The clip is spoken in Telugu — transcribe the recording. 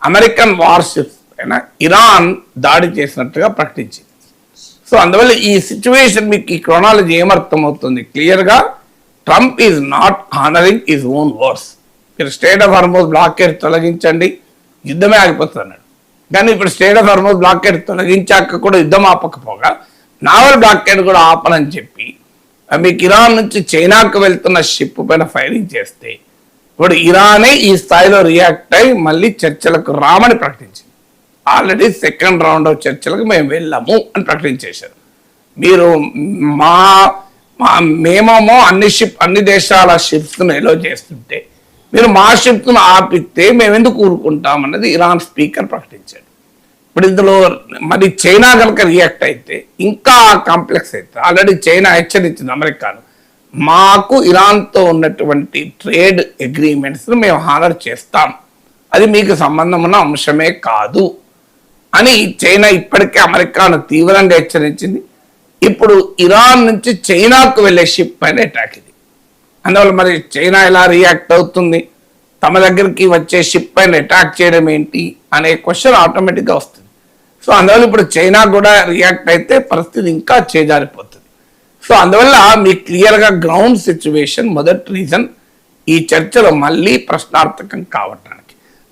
అమెరికన్ వార్షిప్స్ పైన ఇరాన్ దాడి చేసినట్టుగా ప్రకటించింది. సో అందువల్ల ఈ సిచ్యువేషన్ మీకు ఈ క్రోనాలజీ ఏమర్థమవుతుంది క్లియర్గా, Trump is not honouring his own words. మీరు స్టేట్ ఆఫ్ హార్మోజ్ బ్లాకేడ్ తొలగించండి, యుద్ధమే ఆగిపోతుంది అన్నాడు. కానీ ఇప్పుడు స్టేట్ ఆఫ్ హార్మోజ్ బ్లాకేడ్ తొలగించాక కూడా యుద్ధం ఆపకపోగా నావల్ బ్లాకేడ్ కూడా ఆపనని చెప్పి మీకు ఇరాన్ నుంచి చైనాకు వెళ్తున్న షిప్ పైన ఫైరింగ్ చేస్తే ఇప్పుడు ఇరానే ఈ స్థాయిలో రియాక్ట్ అయి మళ్ళీ చర్చలకు రామని ప్రకటించింది. ఆల్రెడీ సెకండ్ రౌండ్ ఆఫ్ చర్చలకు మేము వెళ్ళాము అని ప్రకటించేశారు. మీరు మేమేమో అన్ని దేశాల షిప్స్ను ఎలో చేస్తుంటే మీరు మా షిప్స్ను ఆపితే మేము ఎందుకు ఊరుకుంటామన్నది ఇరాన్ స్పీకర్ ప్రకటించాడు. ఇప్పుడు ఇందులో మరి చైనా కనుక రియాక్ట్ అయితే ఇంకా కాంప్లెక్స్ అవుతుంది. ఆల్రెడీ చైనా హెచ్చరించింది అమెరికాను, మాకు ఇరాన్తో ఉన్నటువంటి ట్రేడ్ అగ్రిమెంట్స్ను మేము హానర్ చేస్తాం, అది మీకు సంబంధం ఉన్న అంశమే కాదు అని చైనా ఇప్పటికే అమెరికాను తీవ్రంగా హెచ్చరించింది. ఇప్పుడు ఇరాన్ నుంచి చైనాకు వెళ్ళే షిప్ పైన అటాక్ ఇది. అందువల్ల మరి చైనా ఎలా రియాక్ట్ అవుతుంది, తమ దగ్గరికి వచ్చే షిప్ పైన అటాక్ చేయడం ఏంటి అనే క్వశ్చన్ ఆటోమేటిక్గా వస్తుంది. సో అందువల్ల ఇప్పుడు చైనా కూడా రియాక్ట్ అయితే పరిస్థితి ఇంకా చేజారిపోతుంది. సో అందువల్ల మీకు క్లియర్గా గ్రౌండ్ సిచ్యువేషన్ మొదటి రీజన్ ఈ చర్చలో మళ్ళీ ప్రశ్నార్థకం కావటానికి.